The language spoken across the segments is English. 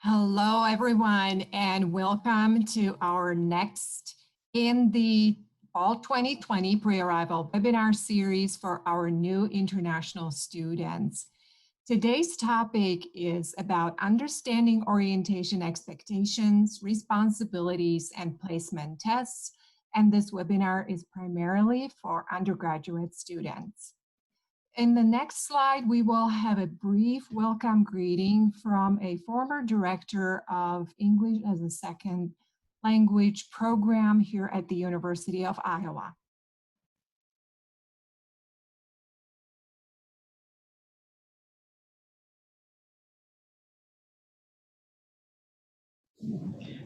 Hello, everyone, and welcome to our next in the Fall 2020 Pre-Arrival webinar series for our new international students. Today's topic is about understanding orientation expectations, responsibilities, and placement tests, and this webinar is primarily for undergraduate students. In the next slide, we will have a brief welcome greeting from a former director of English as a Second Language program here at the University of Iowa.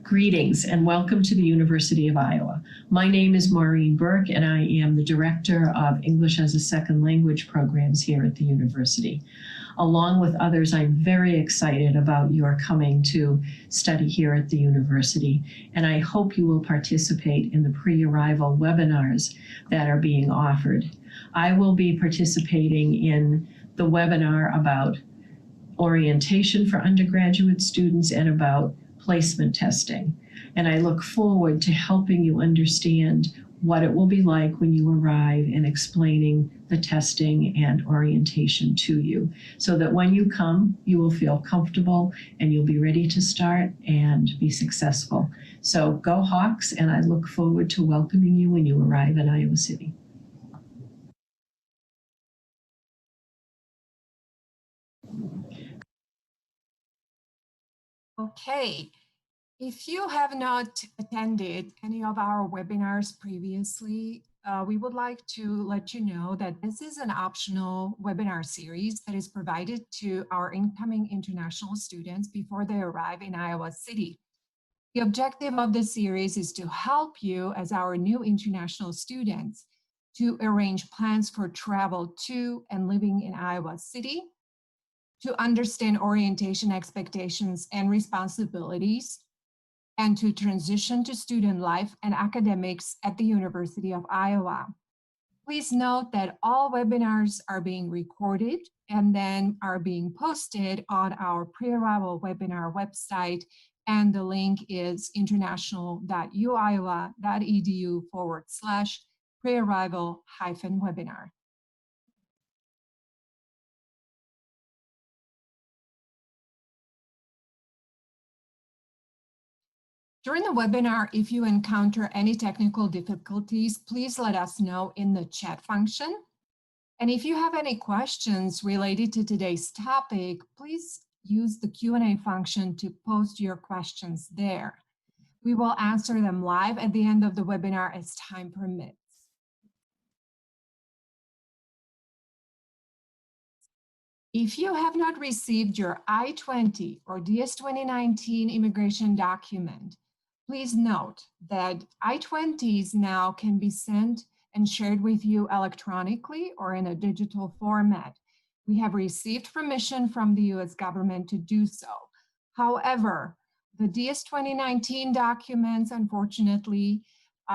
Greetings and welcome to the University of Iowa. My name is Maureen Burke and I am the Director of English as a Second Language programs here at the university. Along with others, I'm very excited about your coming to study here at the university, and I hope you will participate in the pre-arrival webinars that are being offered. I will be participating in the webinar about orientation for undergraduate students and about placement testing. And I look forward to helping you understand what it will be like when you arrive and explaining the testing and orientation to you, so that when you come, you will feel comfortable and you'll be ready to start and be successful. So go Hawks, and I look forward to welcoming you when you arrive in Iowa City. Okay, if you have not attended any of our webinars previously, we would like to let you know that this is an optional webinar series that is provided to our incoming international students before they arrive in Iowa City. The objective of the series is to help you as our new international students to arrange plans for travel to and living in Iowa City, to understand orientation expectations and responsibilities, and to transition to student life and academics at the University of Iowa. Please note that all webinars are being recorded and then are being posted on our pre-arrival webinar website, and the link is international.uiowa.edu/pre-arrival-webinar. During the webinar, if you encounter any technical difficulties, please let us know in the chat function. And if you have any questions related to today's topic, please use the Q&A function to post your questions there. We will answer them live at the end of the webinar as time permits. If you have not received your I-20 or DS-2019 immigration document, please note that I-20s now can be sent and shared with you electronically or in a digital format. We have received permission from the US government to do so. However, the DS-2019 documents, unfortunately,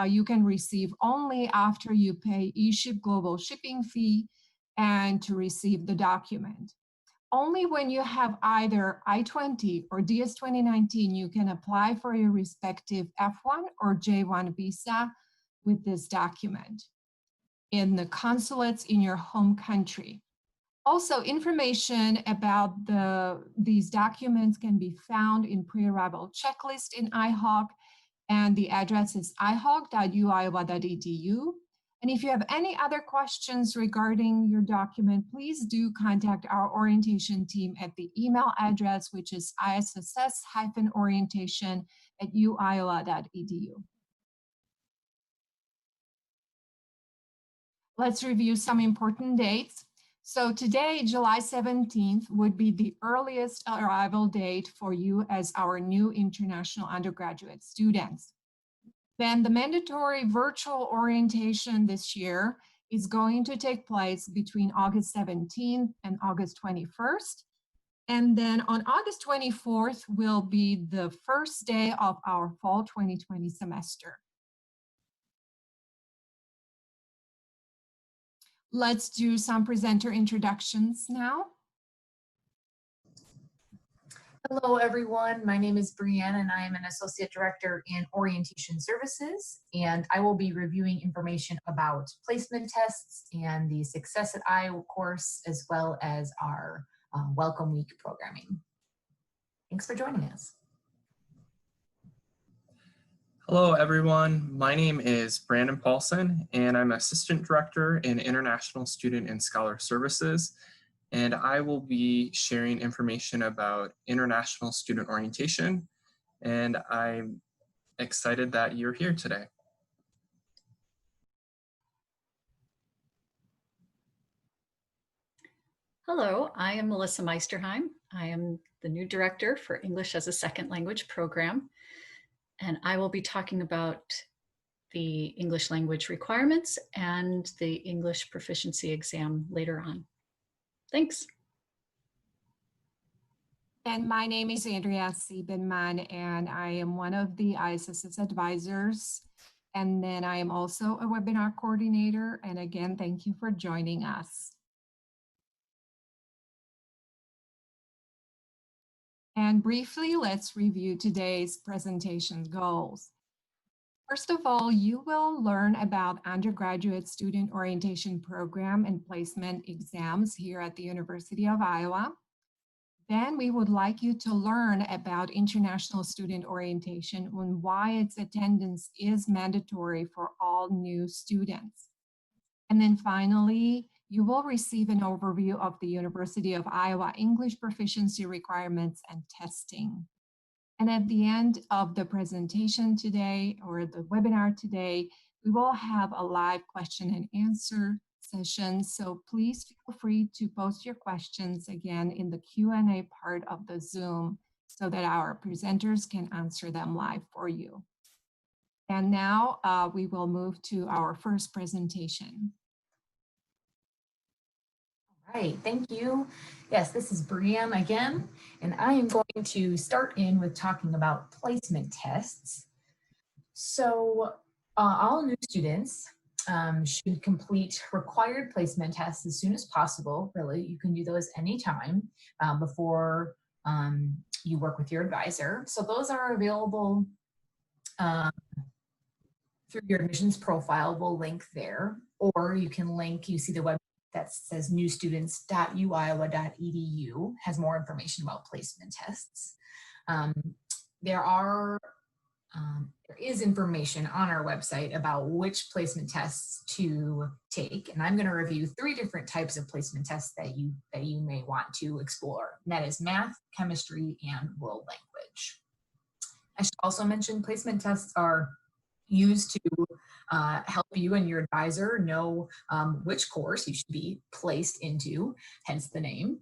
you can receive only after you pay eShip Global shipping fee and to receive the document. Only when you have either I-20 or DS-2019, you can apply for your respective F1 or J1 visa with this document in the consulates in your home country. Also, information about these documents can be found in pre-arrival checklist in IHOG, and the address is ihog.uiowa.edu. And if you have any other questions regarding your document, please do contact our orientation team at the email address, which is isss-orientation@uiowa.edu. Let's review some important dates. So today, July 17th, would be the earliest arrival date for you as our new international undergraduate students. Then the mandatory virtual orientation this year is going to take place between August 17th and August 21st. And then on August 24th will be the first day of our Fall 2020 semester. Let's do some presenter introductions now. Hello, everyone. My name is Brianne, and I am an Associate Director in Orientation Services, and I will be reviewing information about placement tests and the Success at Iowa course, as well as our Welcome Week programming. Thanks for joining us. Hello, everyone. My name is Brandon Paulson, and I'm Assistant Director in International Student and Scholar Services. And I will be sharing information about international student orientation. And I'm excited that you're here today. Hello, I am Melissa Meisterheim. I am the new director for English as a Second Language program. And I will be talking about the English language requirements and the English proficiency exam later on. Thanks. And my name is Andrea Siebenman, and I am one of the ISS's advisors. And then I am also a webinar coordinator. And again, thank you for joining us. And briefly, let's review today's presentation goals. First of all, you will learn about undergraduate student orientation program and placement exams here at the University of Iowa. Then we would like you to learn about international student orientation and why its attendance is mandatory for all new students. And then finally, you will receive an overview of the University of Iowa English proficiency requirements and testing. And at the end of the presentation today, or the webinar today, we will have a live question and answer session. So please feel free to post your questions again in the Q&A part of the Zoom so that our presenters can answer them live for you. And now we will move to our first presentation. All right, thank you. Yes, this is Brianne again, and I am going to start in with talking about placement tests. So all new students should complete required placement tests as soon as possible. Really, you can do those anytime before you work with your advisor. So those are available through your admissions profile. We'll link there, or you can link, you see the web that says newstudents.uiowa.edu has more information about placement tests. There is information on our website about which placement tests to take, and I'm going to review 3 different types of placement tests that you may want to explore. And that is math, chemistry, and world language. I should also mention placement tests are used to help you and your advisor know which course you should be placed into, hence the name,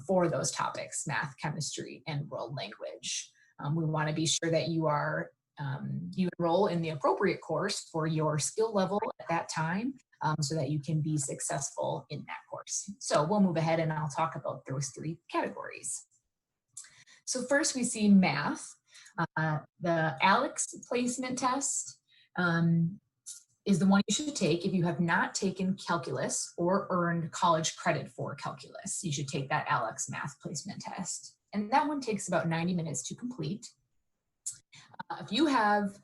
for those topics, math, chemistry, and world language. We want to be sure that you enroll in the appropriate course for your skill level at that time so that you can be successful in that course. So we'll move ahead and I'll talk about those 3 categories. So first we see math. The ALEX placement test is the one you should take if you have not taken calculus or earned college credit for calculus. You should take that ALEX math placement test. And that one takes about 90 minutes to complete. If you have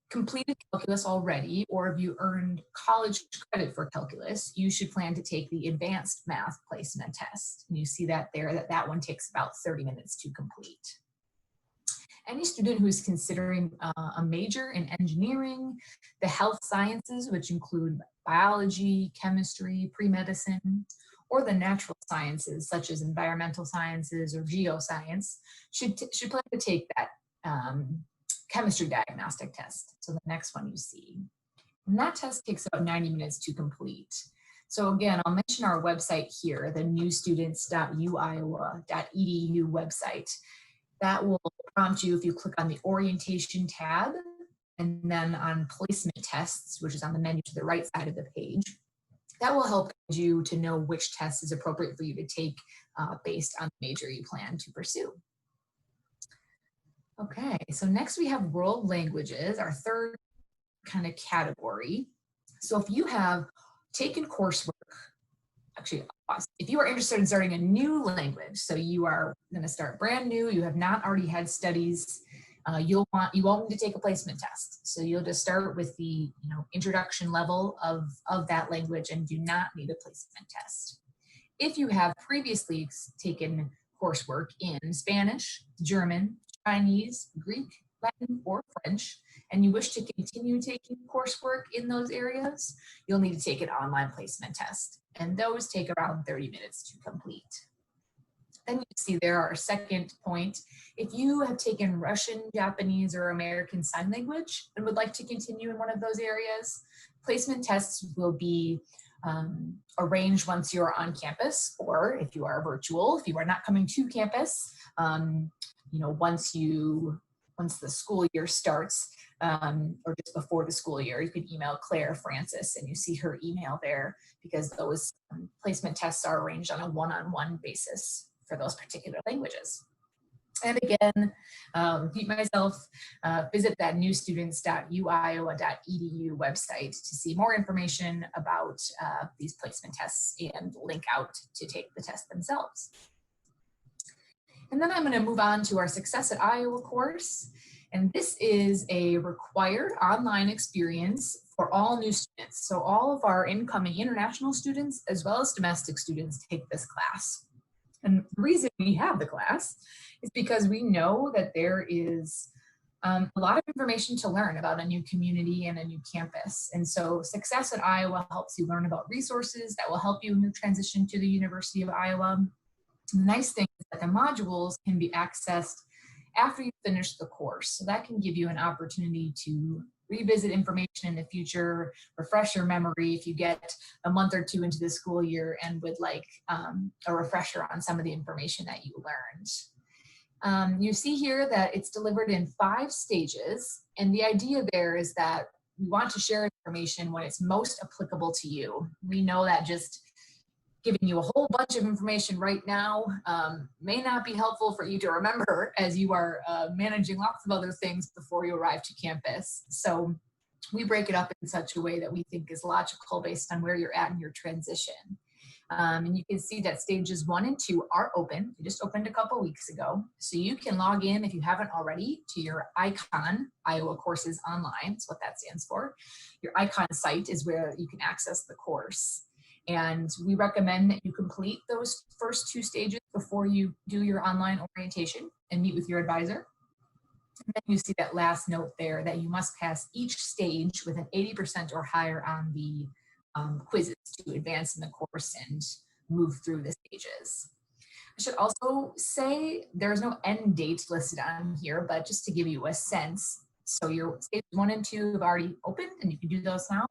completed calculus already, or if you earned college credit for calculus, you should plan to take the advanced math placement test. And you see that there, that one takes about 30 minutes to complete. Any student who is considering a major in engineering, the health sciences, which include biology, chemistry, pre-medicine, or the natural sciences, such as environmental sciences or geoscience, should plan to take that chemistry diagnostic test. So the next one you see. And that test takes about 90 minutes to complete. So again, I'll mention our website here, the newstudents.uiowa.edu website. That will prompt you if you click on the orientation tab and then on placement tests, which is on the menu to the right side of the page. That will help you to know which test is appropriate for you to take based on the major you plan to pursue. Okay, so next we have world languages, our 3rd kind of category. So if you have taken coursework actually, if you are interested in starting a new language, so you are going to start brand new, you have not already had studies, you won't need to take a placement test. So you'll just start with the introduction level of that language and do not need a placement test. If you have previously taken coursework in Spanish, German, Chinese, Greek, Latin, or French, and you wish to continue taking coursework in those areas, you'll need to take an online placement test. And those take around 30 minutes to complete. Then you see there our second point. If you have taken Russian, Japanese, or American Sign Language and would like to continue in one of those areas, placement tests will be arranged once you're on campus, or if you are virtual, if you are not coming to campus, once the school year starts, or just before the school year, you can email Claire Francis, and you see her email there, because those placement tests are arranged on a one-on-one basis for those particular languages. And again, repeat myself, visit that newstudents.uiowa.edu website to see more information about these placement tests and link out to take the test themselves. And then I'm going to move on to our Success at Iowa course. And this is a required online experience for all new students. So all of our incoming international students, as well as domestic students, take this class. And the reason we have the class is because we know that there is a lot of information to learn about a new community and a new campus. And so Success at Iowa helps you learn about resources that will help you in your transition to the University of Iowa. The nice thing is that the modules can be accessed after you finish the course. So that can give you an opportunity to revisit information in the future, refresh your memory if you get a month or two into the school year and would like a refresher on some of the information that you learned. You see here that it's delivered in 5 stages. And the idea there is that we want to share information when it's most applicable to you. We know that just giving you a whole bunch of information right now may not be helpful for you to remember as you are managing lots of other things before you arrive to campus. So we break it up in such a way that we think is logical based on where you're at in your transition. And you can see that stages 1 and 2 are open. They just opened a couple weeks ago. So you can log in, if you haven't already, to your ICON, Iowa Courses Online. That's what that stands for. Your ICON site is where you can access the course. And we recommend that you complete those first 2 stages before you do your online orientation and meet with your advisor. And then you see that last note there that you must pass each stage with an 80% or higher on the quizzes to advance in the course and move through the stages. I should also say there's no end date listed on here, but just to give you a sense, so your stage 1 and 2 have already opened and you can do those now.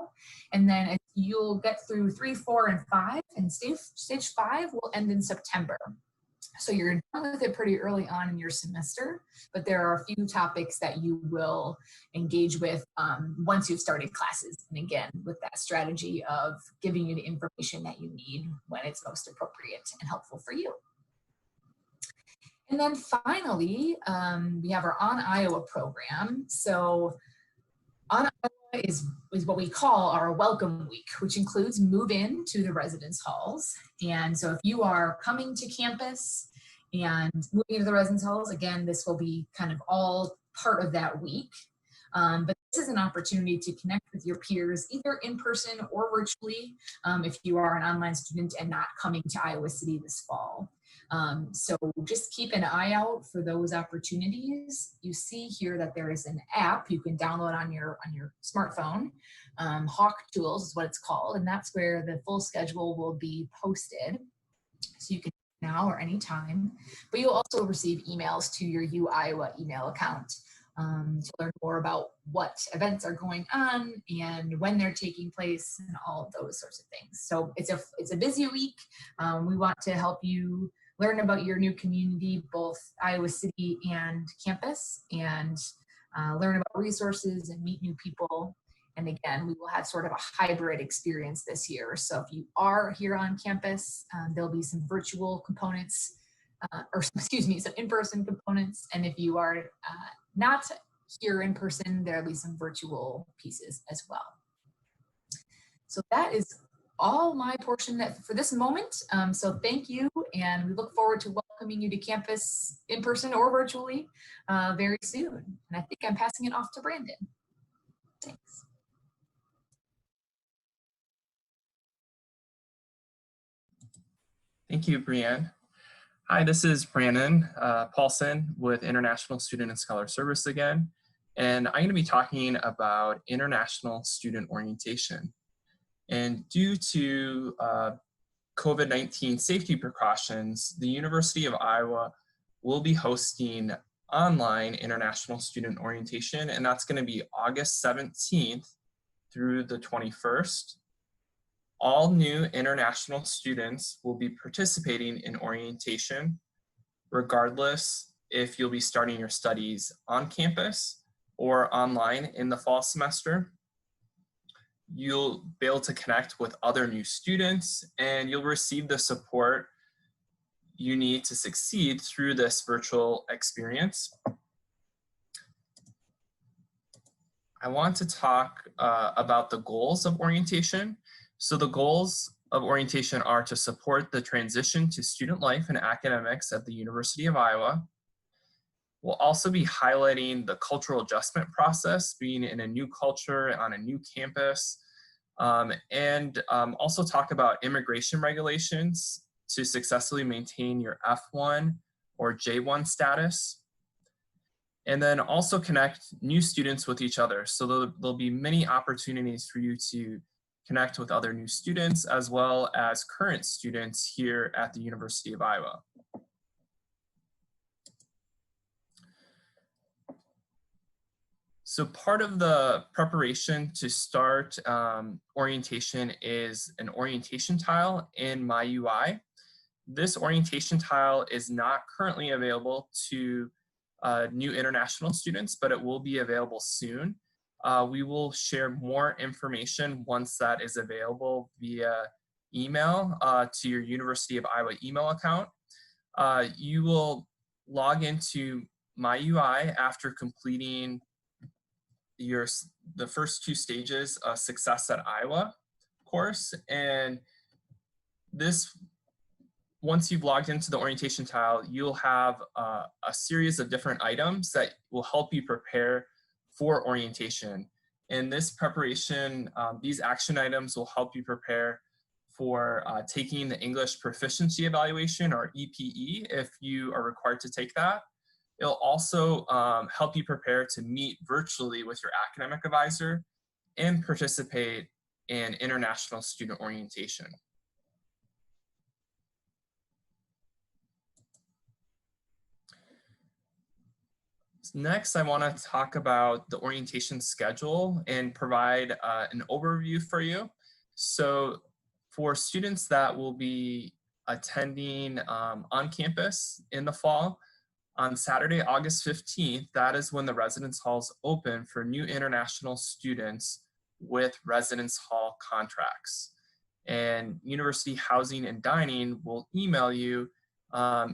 And then you'll get through 3, 4, and 5, and stage 5 will end in September. So you're done with it pretty early on in your semester, but there are a few topics that you will engage with once you've started classes. And again, with that strategy of giving you the information that you need when it's most appropriate and helpful for you. And then finally, we have our On Iowa program. So On Iowa is what we call our welcome week, which includes move in to the residence halls. And so if you are coming to campus and moving into the residence halls, again, this will be kind of all part of that week. But this is an opportunity to connect with your peers, either in person or virtually, if you are an online student and not coming to Iowa City this fall. So just keep an eye out for those opportunities. You see here that there is an app you can download on your smartphone. Hawk Tools is what it's called, and that's where the full schedule will be posted. So you can now or anytime, but you'll also receive emails to your UIowa email account to learn more about what events are going on and when they're taking place and all of those sorts of things. So it's a busy week. We want to help you learn about your new community, both Iowa City and campus, and learn about resources and meet new people. And again, we will have sort of a hybrid experience this year. So if you are here on campus, there'll be some virtual components, some in-person components. And if you are not here in person, there'll be some virtual pieces as well. So that is all my portion for this moment. So thank you, and we look forward to welcoming you to campus in person or virtually very soon. And I think I'm passing it off to Brandon. Thanks. Thank you, Brianne. Hi, this is Brandon Paulson with International Student and Scholar Service again, and I'm going to be talking about international student orientation. And due to COVID-19 safety precautions, the University of Iowa will be hosting online international student orientation, and that's going to be August 17th through the 21st. All new international students will be participating in orientation, regardless if you'll be starting your studies on campus or online in the fall semester. You'll be able to connect with other new students, and you'll receive the support you need to succeed through this virtual experience. I want to talk about the goals of orientation. So the goals of orientation are to support the transition to student life and academics at the University of Iowa. We'll also be highlighting the cultural adjustment process, being in a new culture on a new campus, and also talk about immigration regulations to successfully maintain your F1 or J1 status. And then also connect new students with each other. So there'll be many opportunities for you to connect with other new students as well as current students here at the University of Iowa. So part of the preparation to start orientation is an orientation tile in MyUI. This orientation tile is not currently available to new international students, but it will be available soon. We will share more information once that is available via email to your University of Iowa email account. You will log into MyUI after completing the first 2 stages of Success at Iowa course. And this, once you've logged into the orientation tile, you'll have a series of different items that will help you prepare for orientation. In this preparation, these action items will help you prepare for taking the English Proficiency Evaluation, or EPE, if you are required to take that. It'll also help you prepare to meet virtually with your academic advisor and participate in international student orientation. Next, I want to talk about the orientation schedule and provide an overview for you. So for students that will be attending on campus in the fall, on Saturday, August 15th, that is when the residence halls open for new international students with residence hall contracts. And University Housing and Dining will email you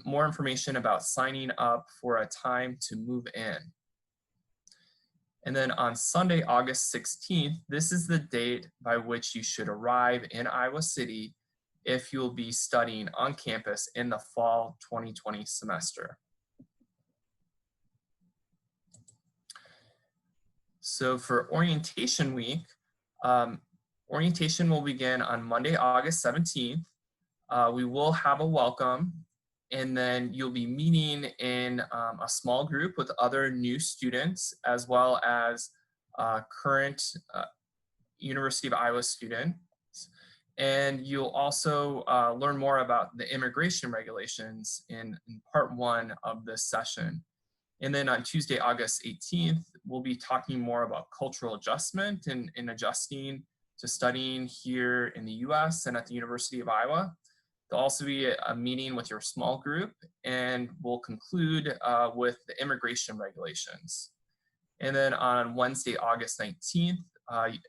more information about signing up for a time to move in. And then on Sunday, August 16th, this is the date by which you should arrive in Iowa City if you'll be studying on campus in the fall 2020 semester. So for orientation week, orientation will begin on Monday, August 17th. We will have a welcome, and then you'll be meeting in a small group with other new students, as well as current University of Iowa students. And you'll also learn more about the immigration regulations in part 1 of this session. And then on Tuesday, August 18th, we'll be talking more about cultural adjustment and adjusting to studying here in the US and at the University of Iowa. There'll also be a meeting with your small group, and we'll conclude with the immigration regulations. And then on Wednesday, August 19th,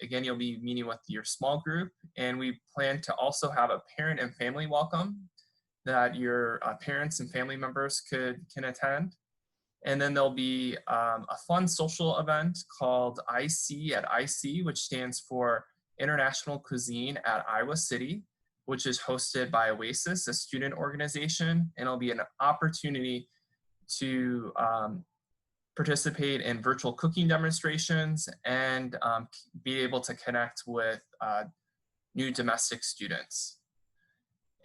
again, you'll be meeting with your small group, and we plan to also have a parent and family welcome that your parents and family members can attend. And then there'll be a fun social event called IC at IC, which stands for International Cuisine at Iowa City, which is hosted by Oasis, a student organization, and it'll be an opportunity to participate in virtual cooking demonstrations and be able to connect with new domestic students.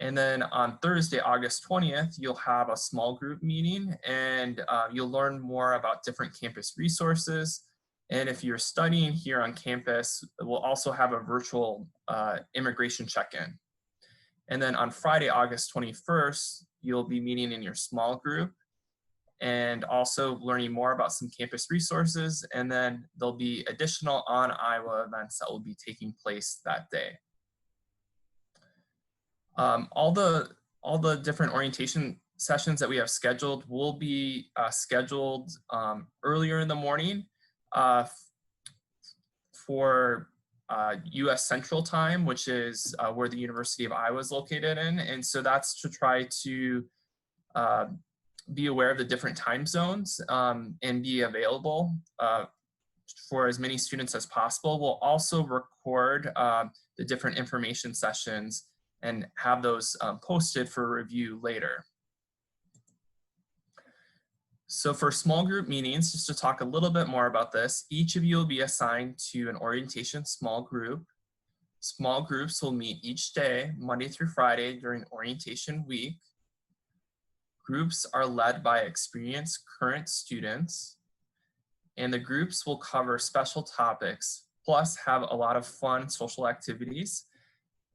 And then on Thursday, August 20th, you'll have a small group meeting, and you'll learn more about different campus resources. And if you're studying here on campus, we'll also have a virtual immigration check-in. And then on Friday, August 21st, you'll be meeting in your small group and also learning more about some campus resources. And then there'll be additional on Iowa events that will be taking place that day. All the different orientation sessions that we have scheduled will be scheduled earlier in the morning for US Central Time, which is where the University of Iowa is located in. And so that's to try to be aware of the different time zones and be available for as many students as possible. We'll also record the different information sessions and have those posted for review later. So for small group meetings, just to talk a little bit more about this, each of you will be assigned to an orientation small group. Small groups will meet each day, Monday through Friday during orientation week. Groups are led by experienced current students, and the groups will cover special topics, plus have a lot of fun social activities.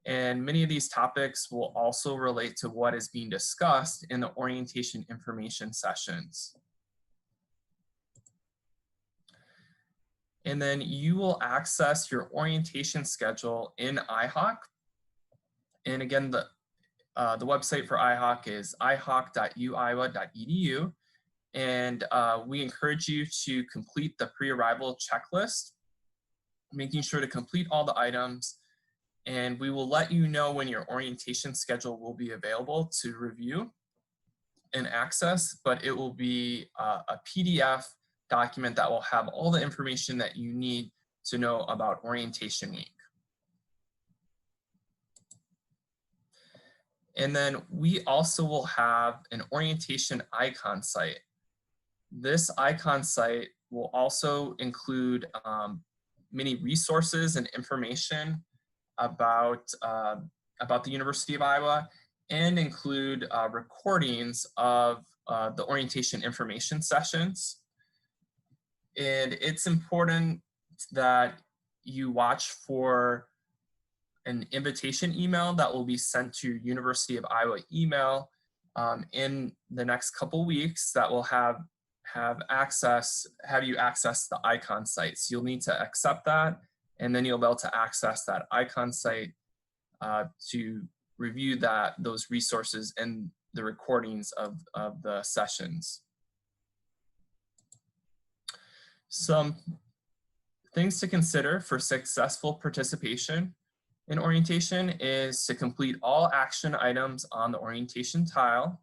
And many of these topics will also relate to what is being discussed in the orientation information sessions. And then you will access your orientation schedule in iHawk. And again, the website for iHawk is ihawk.uiowa.edu. And we encourage you to complete the pre-arrival checklist, making sure to complete all the items. And we will let you know when your orientation schedule will be available to review and access, but it will be a PDF document that will have all the information that you need to know about orientation week. And then we also will have an orientation icon site. This icon site will also include many resources and information about the University of Iowa, and include recordings of the orientation information sessions. And it's important that you watch for an invitation email that will be sent to your University of Iowa email in the next couple weeks that will have you access the icon site. So you'll need to accept that, and then you'll be able to access that icon site to review those resources and the recordings of the sessions. Some things to consider for successful participation in orientation is to complete all action items on the orientation tile,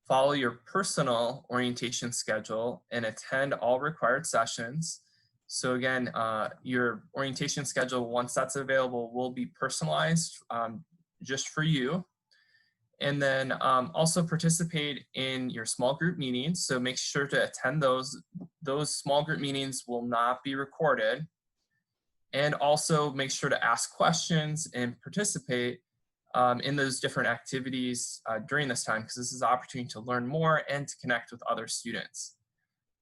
follow your personal orientation schedule, and attend all required sessions. So again, your orientation schedule, once that's available, will be personalized just for you. And then also participate in your small group meetings. So make sure to attend those. Those small group meetings will not be recorded. And also make sure to ask questions and participate in those different activities during this time, because this is an opportunity to learn more and to connect with other students.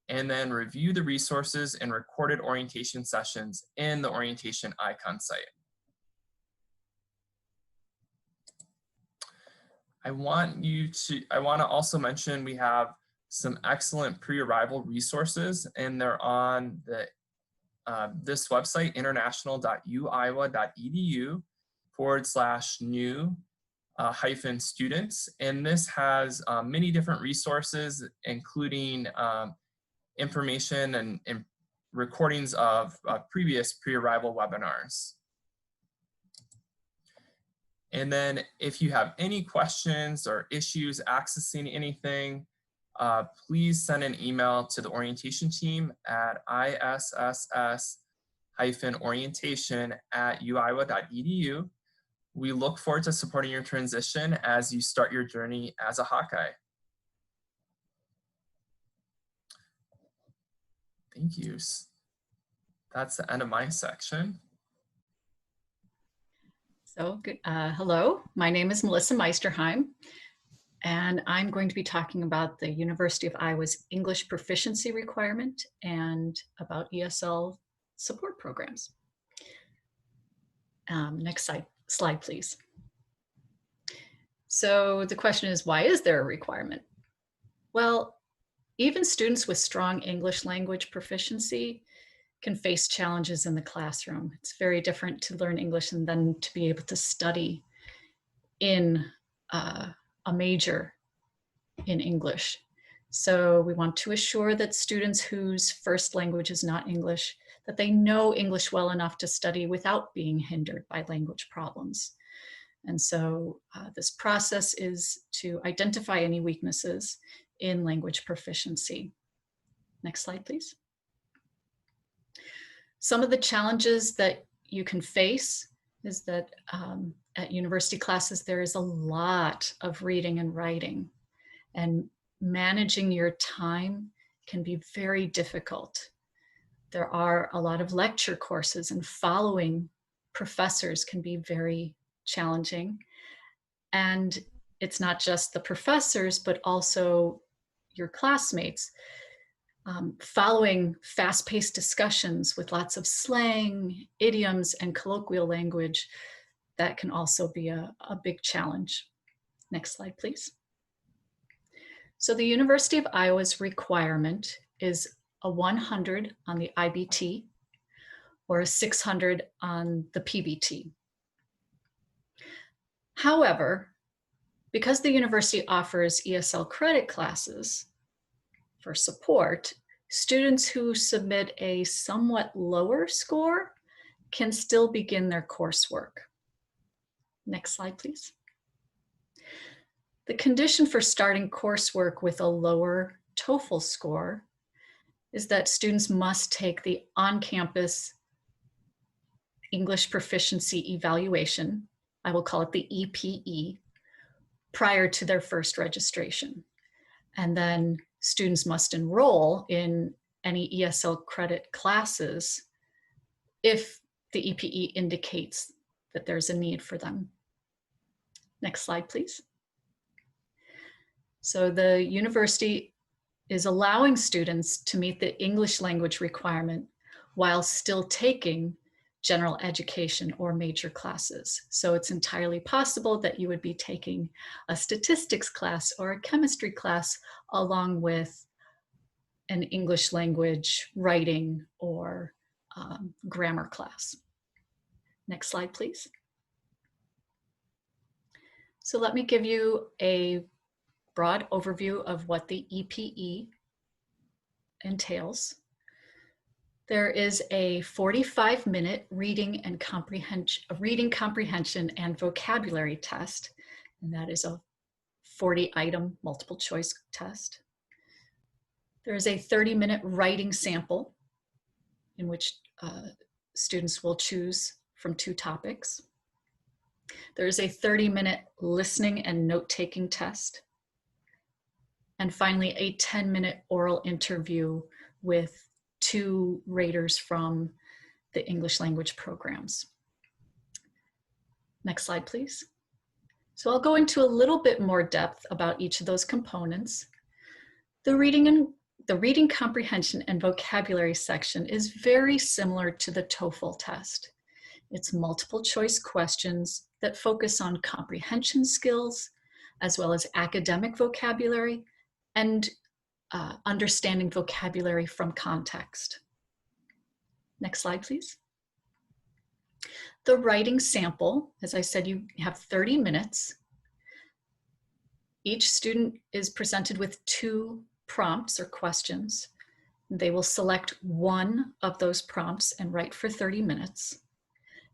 And then review the resources and recorded orientation sessions in the orientation icon site. I want to also mention we have some excellent pre-arrival resources, and they're on this website, international.uiowa.edu/new-students. And this has many different resources, including information and recordings of previous pre-arrival webinars. And then if you have any questions or issues accessing anything, please send an email to the orientation team at career-orientation@uiowa.edu. We look forward to supporting your transition as you start your journey as a Hawkeye. Thank you. That's the end of my section. So, hello, my name is Melissa Meisterheim, and I'm going to be talking about the University of Iowa's English proficiency requirement and about ESL support programs. Next slide, please. So the question is, why is there a requirement? Well, even students with strong English language proficiency can face challenges in the classroom. It's very different to learn English and then to be able to study in a major in English. So we want to assure that students whose first language is not English, that they know English well enough to study without being hindered by language problems. And so this process is to identify any weaknesses in language proficiency. Next slide, please. Some of the challenges that you can face is that at university classes, there is a lot of reading and writing, and managing your time can be very difficult. There are a lot of lecture courses, and following professors can be very challenging. And it's not just the professors, but also your classmates. Following fast-paced discussions with lots of slang, idioms, and colloquial language, that can also be a big challenge. Next slide, please. So the University of Iowa's requirement is a 100 on the IBT or a 600 on the PBT. However, because the university offers ESL credit classes for support, students who submit a somewhat lower score can still begin their coursework. Next slide, please. The condition for starting coursework with a lower TOEFL score is that students must take the on-campus English proficiency evaluation, I will call it the EPE, prior to their first registration. And then students must enroll in any ESL credit classes if the EPE indicates that there's a need for them. Next slide, please. So the university is allowing students to meet the English language requirement while still taking general education or major classes. So it's entirely possible that you would be taking a statistics class or a chemistry class along with an English language writing or grammar class. Next slide, please. So let me give you a broad overview of what the EPE entails. There is a 45-minute reading comprehension and vocabulary test, and that is a 40-item multiple choice test. There is a 30-minute writing sample in which students will choose from 2 topics. There is a 30-minute listening and note-taking test. And finally, a 10-minute oral interview with 2 raters from the English language programs. Next slide, please. So I'll go into a little bit more depth about each of those components. The reading comprehension and vocabulary section is very similar to the TOEFL test. It's multiple choice questions that focus on comprehension skills, as well as academic vocabulary and understanding vocabulary from context. Next slide, please. The writing sample, as I said, you have 30 minutes. Each student is presented with 2 prompts or questions. They will select one of those prompts and write for 30 minutes.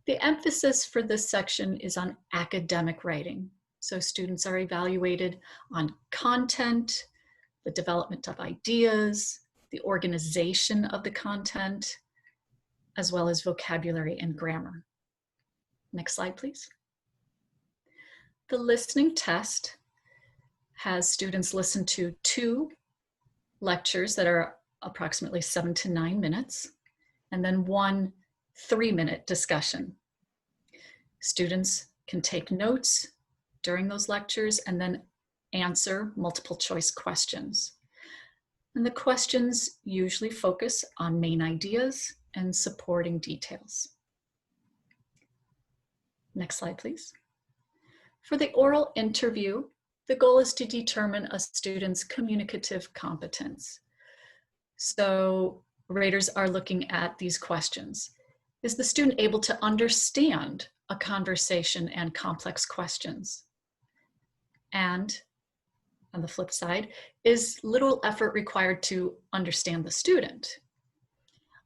The emphasis for this section is on academic writing. So students are evaluated on content, the development of ideas, the organization of the content, as well as vocabulary and grammar. Next slide, please. The listening test has students listen to 2 lectures that are approximately 7 to 9 minutes, and then 1 3-minute discussion. Students can take notes during those lectures and then answer multiple choice questions. And the questions usually focus on main ideas and supporting details. Next slide, please. For the oral interview, the goal is to determine a student's communicative competence. So raters are looking at these questions. Is the student able to understand a conversation and complex questions? And on the flip side, is little effort required to understand the student?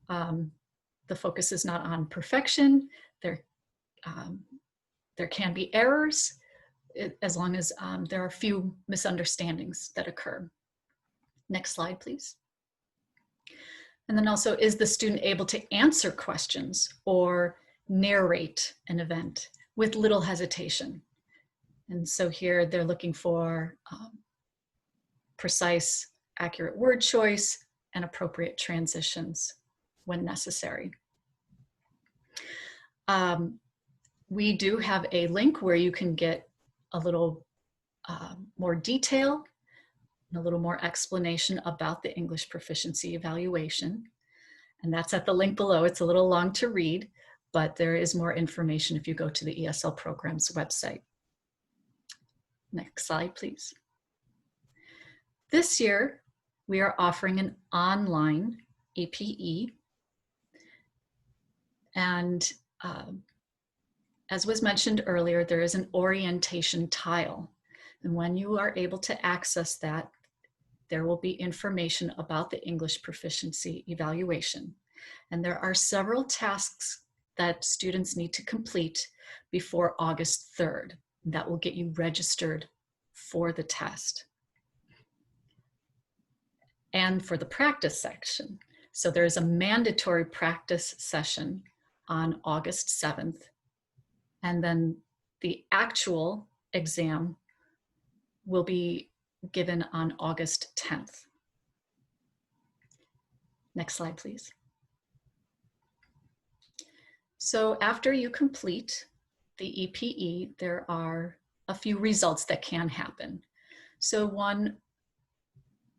The focus is not on perfection. There can be errors as long as there are few misunderstandings that occur. Next slide, please. And then also, is the student able to answer questions or narrate an event with little hesitation? And so here they're looking for precise, accurate word choice and appropriate transitions when necessary. We do have a link where you can get a little more detail and a little more explanation about the English proficiency evaluation. And that's at the link below. It's a little long to read, but there is more information if you go to the ESL program's website. Next slide, please. This year, we are offering an online EPE. And as was mentioned earlier, there is an orientation tile. And when you are able to access that, there will be information about the English proficiency evaluation. And there are several tasks that students need to complete before August 3rd. That will get you registered for the test. And for the practice section. So there's a mandatory practice session on August 7th. And then the actual exam will be given on August 10th. Next slide, please. So after you complete the EPE, there are a few results that can happen. So one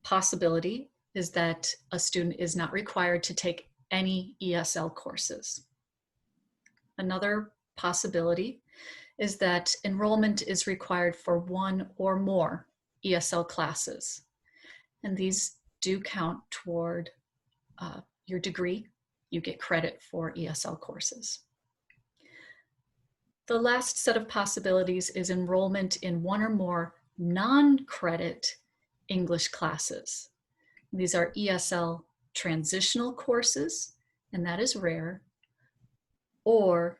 possibility is that a student is not required to take any ESL courses. Another possibility is that enrollment is required for 1 or more ESL classes. And these do count toward your degree. You get credit for ESL courses. The last set of possibilities is enrollment in 1 or more non-credit English classes. These are ESL transitional courses, and that is rare, or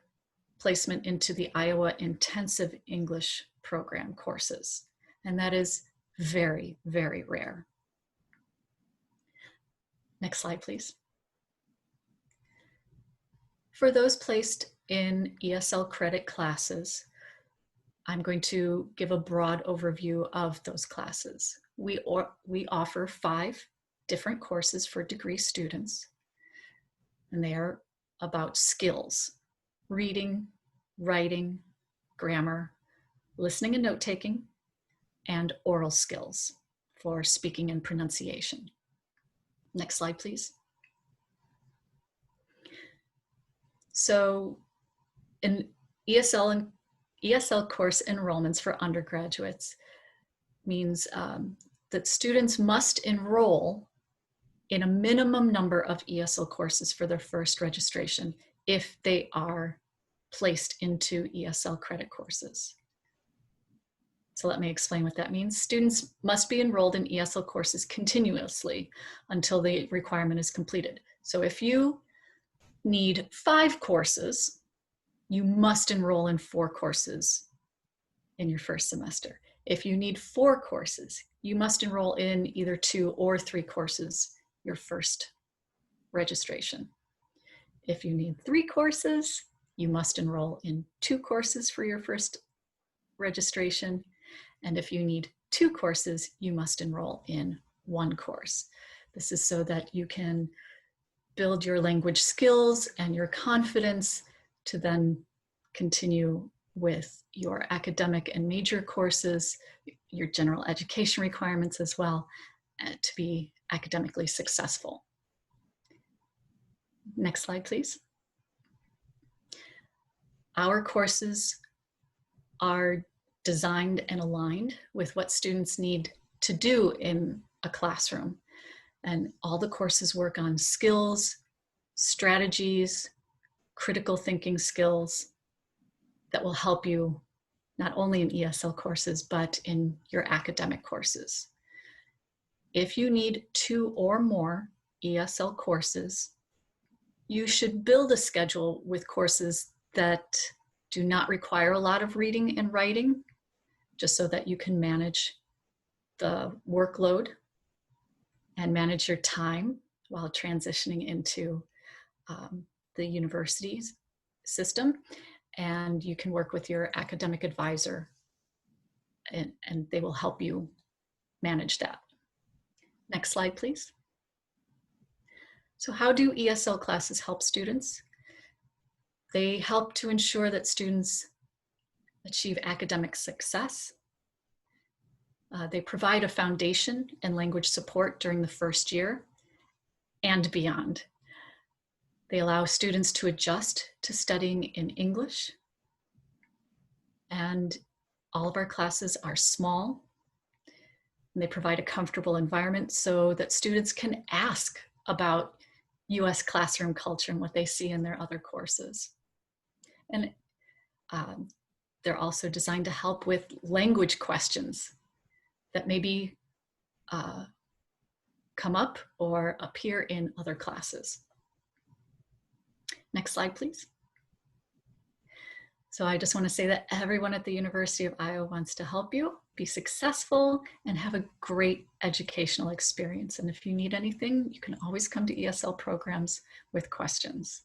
placement into the Iowa Intensive English Program courses, and that is very, very rare. Next slide, please. For those placed in ESL credit classes, I'm going to give a broad overview of those classes. We offer 5 different courses for degree students, and they are about skills: reading, writing, grammar, listening and note-taking, and oral skills for speaking and pronunciation. Next slide, please. So in ESL course enrollments for undergraduates means that students must enroll in a minimum number of ESL courses for their first registration if they are placed into ESL credit courses. So let me explain what that means. Students must be enrolled in ESL courses continuously until the requirement is completed. So if you need 5 courses, you must enroll in 4 courses in your first semester. If you need 4 courses, you must enroll in either 2 or 3 courses your first registration. If you need 3 courses, you must enroll in 2 courses for your first registration. And if you need 2 courses, you must enroll in 1 course. This is so that you can build your language skills and your confidence to then continue with your academic and major courses, your general education requirements as well, to be academically successful. Next slide, please. Our courses are designed and aligned with what students need to do in a classroom. And all the courses work on skills, strategies, critical thinking skills that will help you not only in ESL courses, but in your academic courses. If you need 2 or more ESL courses, you should build a schedule with courses that do not require a lot of reading and writing, just so that you can manage the workload and manage your time while transitioning into the university's system. And you can work with your academic advisor and they will help you manage that. Next slide, please. So how do ESL classes help students? They help to ensure that students achieve academic success. They provide a foundation and language support during the first year and beyond. They allow students to adjust to studying in English. And all of our classes are small. And they provide a comfortable environment so that students can ask about US classroom culture and what they see in their other courses. And they're also designed to help with language questions that maybe come up or appear in other classes. Next slide, please. So I just want to say that everyone at the University of Iowa wants to help you be successful and have a great educational experience. And if you need anything, you can always come to ESL programs with questions.